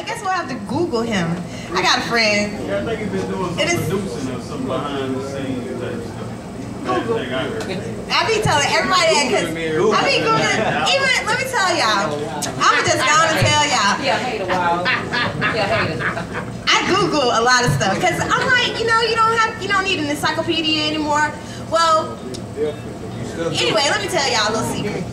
I guess we'll have to Google him. I got a friend. Yeah, I think he's been doing some producing or some behind the scenes type stuff. Google. I be telling everybody that because I be Googling. Even let me tell y'all, I'ma just go and tell y'all. Yeah, hate a while. Yeah, hate it. I Google a lot of stuff because I'm like, you don't need an encyclopedia anymore. Well, anyway, let me tell y'all a little secret.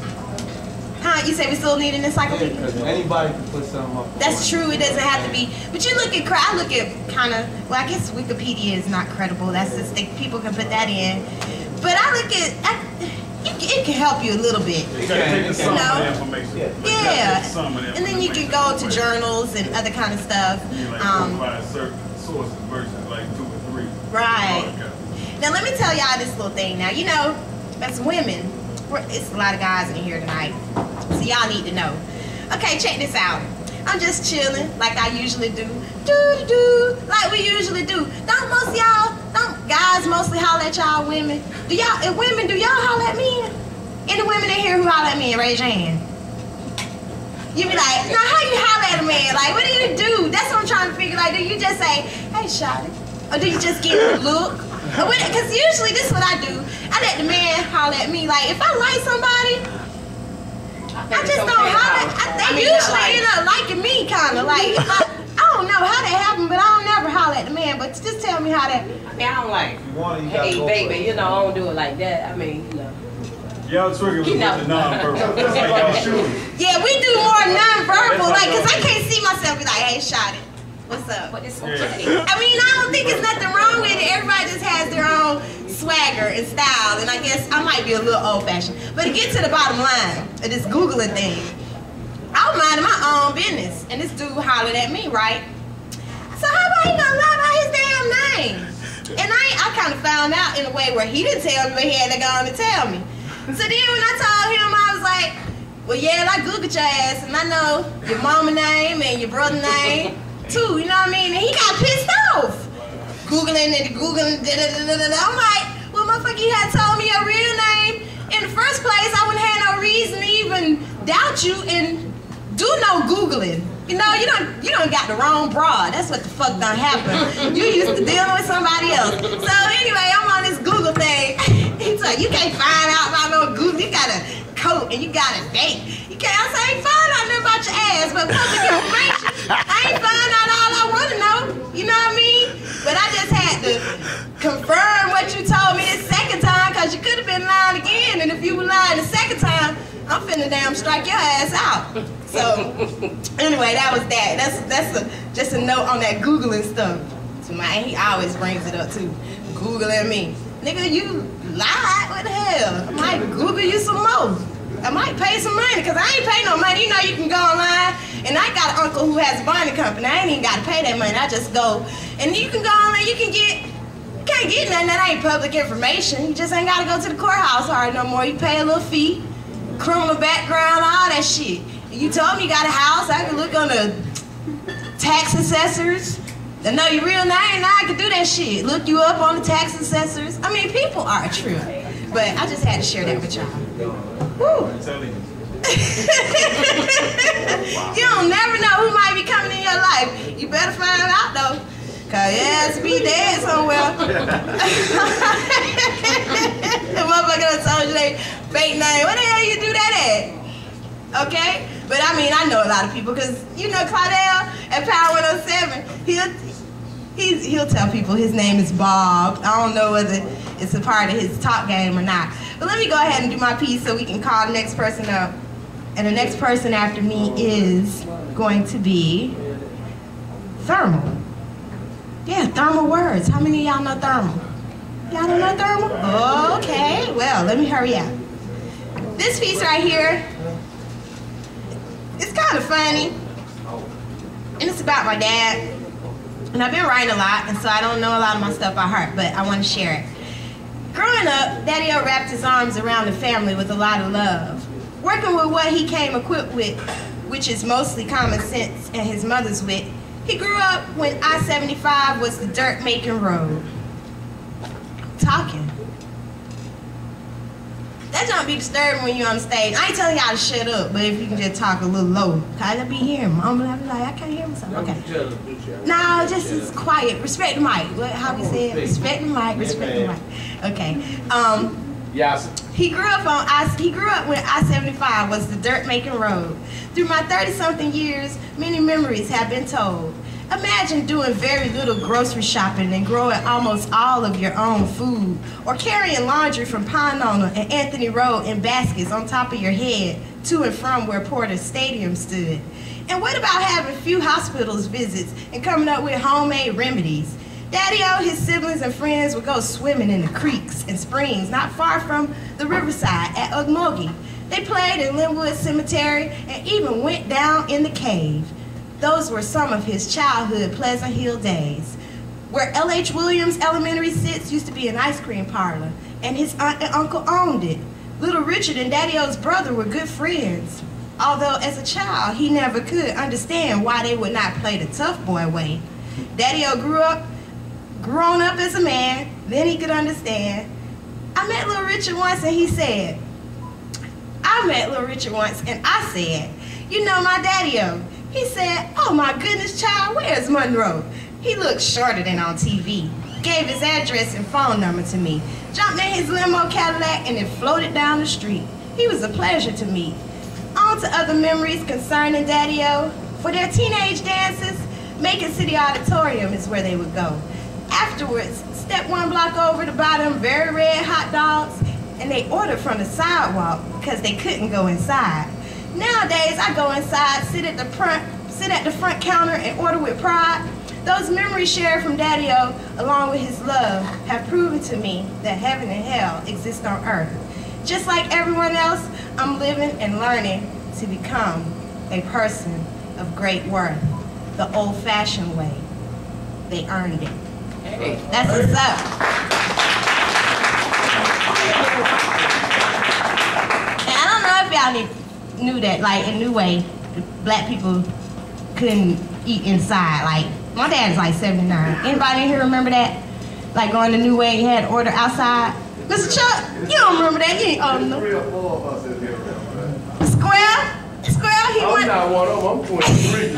Huh? You say we still need an encyclopedia? Yeah, anybody can put something up. That's true. It doesn't have to be. But you look at, I look at kind of. Well, I guess Wikipedia is not credible. That's just people can put that in. But I look at. It can help you a little bit. You know? Yeah. And then you can go to journals and other kind of stuff. Provide certain sources versus like 2 or 3. Right. Now let me tell y'all this little thing. Now as women, it's a lot of guys in here tonight, so y'all need to know. Okay, check this out. I'm just chilling like I usually do. Like we usually do. Don't guys mostly holler at y'all women? Do y'all holler at men? Any women in here who holler at men, raise your hand. You be like, now how you holler at a man? Like, what do you do? That's what I'm trying to figure. Like, do you just say, hey, shawty? Or do you just give a look? Because usually this is what I do. I let the man holler at me. Like, if I like somebody, I just don't holler. They usually end up liking me, kind of. Like, if I don't know how that happened, but I don't never holler at the man. But just tell me how that. I mean, I don't like, hey, baby, I don't do it like that. I mean, Y'all trigger with the non-verbal. Yeah, we do more non-verbal. Like, because I can't see myself be like, hey, shawty. What's up? But it's I mean, I don't think there's nothing wrong with it. Everybody just has their own swagger and style, and I guess I might be a little old-fashioned. But to get to the bottom line of this Googling thing, I was minding my own business, and this dude hollered at me, right? So how about he gonna lie about his damn name? And I kind of found out in a way where he didn't tell me, but he had to go on to tell me. So then when I told him, I was like, well, yeah, I Googled your ass, and I know your mama name and your brother name. Too, you know what I mean? And he got pissed off. Googling. I'm like, well, motherfucker, you had told me your real name in the first place. I wouldn't have no reason to even doubt you and do no Googling. You know, you don't got the wrong broad. That's what the fuck done happened. You used to dealing with somebody else. So anyway, I'm on this Google thing. He's like, you can't find out about no Google. You got a coat and you got a date. You can't. I say, I ain't find out nothing about your ass, but public information. I ain't find out all I want to know. You know what I mean? But I just had to confirm what you told me this second time, because you could have been lying again. And if you were lying the second time, I'm finna damn strike your ass out. So anyway, that was that. That's just a note on that Googling stuff. So he always brings it up too. Googling me. Nigga, you lied? What the hell? I might Google you some more. I might pay some money, because I ain't pay no money. You know you can go online, and I got an uncle who has a bonding company. I ain't even got to pay that money. I just go, and you can go online, you can't get nothing that ain't public information. You just ain't got to go to the courthouse hard no more. You pay a little fee, criminal background, all that shit. You told me you got a house, I can look on the tax assessors. I know your real name, now I can do that shit. Look you up on the tax assessors. I mean, people are a trip. But I just had to share that with y'all. Woo. You don't never know who might be coming in your life. You better find out though. Cause your ass be dead somewhere. The motherfucker done told you they fake name. What the hell you do that at? Okay? But I mean, I know a lot of people, because you know Claudel at Power 107, he'll tell people his name is Bob. I don't know whether it's a part of his talk game or not. But let me go ahead and do my piece so we can call the next person up. And the next person after me is going to be thermal. Yeah, thermal words. How many of y'all know thermal? Y'all don't know thermal? Okay, well, let me hurry up. This piece right here, it's kind of funny, and it's about my dad. And I've been writing a lot, and so I don't know a lot of my stuff by heart, but I want to share it. Growing up, Daddy-O wrapped his arms around the family with a lot of love. Working with what he came equipped with, which is mostly common sense and his mother's wit, he grew up when I-75 was the dirt-making road. Talking. That don't be disturbing when you're on stage. I ain't telling y'all to shut up, but if you can just talk a little low. Cause I be hearing mom and I be like, I can't hear myself. Okay. No, just as quiet. Respect the mic. How we say it? Respect the mic, respect the mic. Okay. Yes. He grew up when I-75 was the dirt-making road. Through my 30-something years, many memories have been told. Imagine doing very little grocery shopping and growing almost all of your own food, or carrying laundry from Ponona and Anthony Road in baskets on top of your head to and from where Porter Stadium stood. And what about having few hospitals visits and coming up with homemade remedies? Daddy-O, his siblings and friends would go swimming in the creeks and springs not far from the riverside at Ogmogi. They played in Linwood Cemetery and even went down in the cave. Those were some of his childhood Pleasant Hill days. Where L.H. Williams Elementary sits used to be an ice cream parlor, and his aunt and uncle owned it. Little Richard and Daddy-O's brother were good friends, although as a child he never could understand why they would not play the tough boy way. Daddy-O grown up as a man, then he could understand. I met Little Richard once and I said, you know my Daddy-O. He said, oh my goodness, child, where's Monroe? He looked shorter than on TV. Gave his address and phone number to me. Jumped in his limo Cadillac and it floated down the street. He was a pleasure to meet. On to other memories concerning Daddy-O. For their teenage dances, Macon City Auditorium is where they would go. Afterwards, step one block over to buy them very red hot dogs, and they ordered from the sidewalk because they couldn't go inside. Nowadays, I go inside, sit at the front counter and order with pride. Those memories shared from Daddy-O, along with his love, have proven to me that heaven and hell exist on earth. Just like everyone else, I'm living and learning to become a person of great worth, the old-fashioned way. They earned it. Hey. That's what's up. And I don't know if y'all knew that, like in New Way, black people couldn't eat inside. Like, my dad is like 79. Anybody in here remember that? Like going to New Way, you had to order outside. Mr. Chuck, you don't remember that? You ain't old enough. 3 or 4 of us in here. Square, he went. I'm not one of them, I'm 23.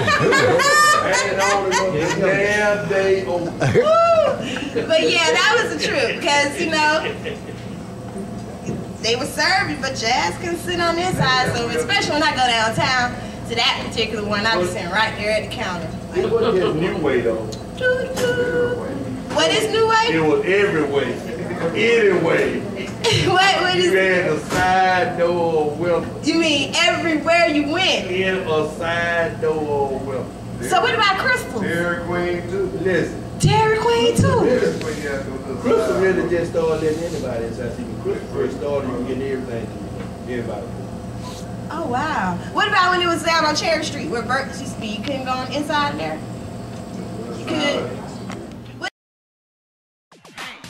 Hanging on to damn day old. But yeah, that was the truth, because, you know, they would serve you, but your ass couldn't sit on this side, so especially when I go downtown to that particular one, I was sitting right there at the counter. It wasn't just New Way, though. What is New Way? It was every way. Anyway. What is you had a side door with. You mean everywhere you went? In a side door with. So what about Crystal? Dairy Queen too. Listen. Dairy Queen too. Crystal really just started letting anybody inside. See, when Crystal first started, you were getting everything to everybody. Oh wow. What about when it was down on Cherry Street where Burt's used to be? You couldn't go inside there? You could.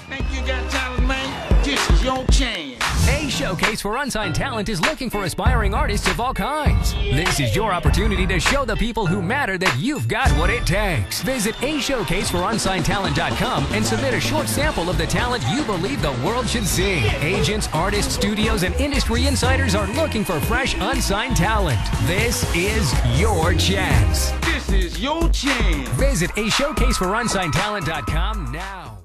Think you got talent, man? This is your chance. A Showcase for Unsigned Talent is looking for aspiring artists of all kinds. This is your opportunity to show the people who matter that you've got what it takes. Visit ashowcaseforunsignedtalent.com and submit a short sample of the talent you believe the world should see. Agents, artists, studios, and industry insiders are looking for fresh, unsigned talent. This is your chance. This is your chance. Visit ashowcaseforunsignedtalent.com now.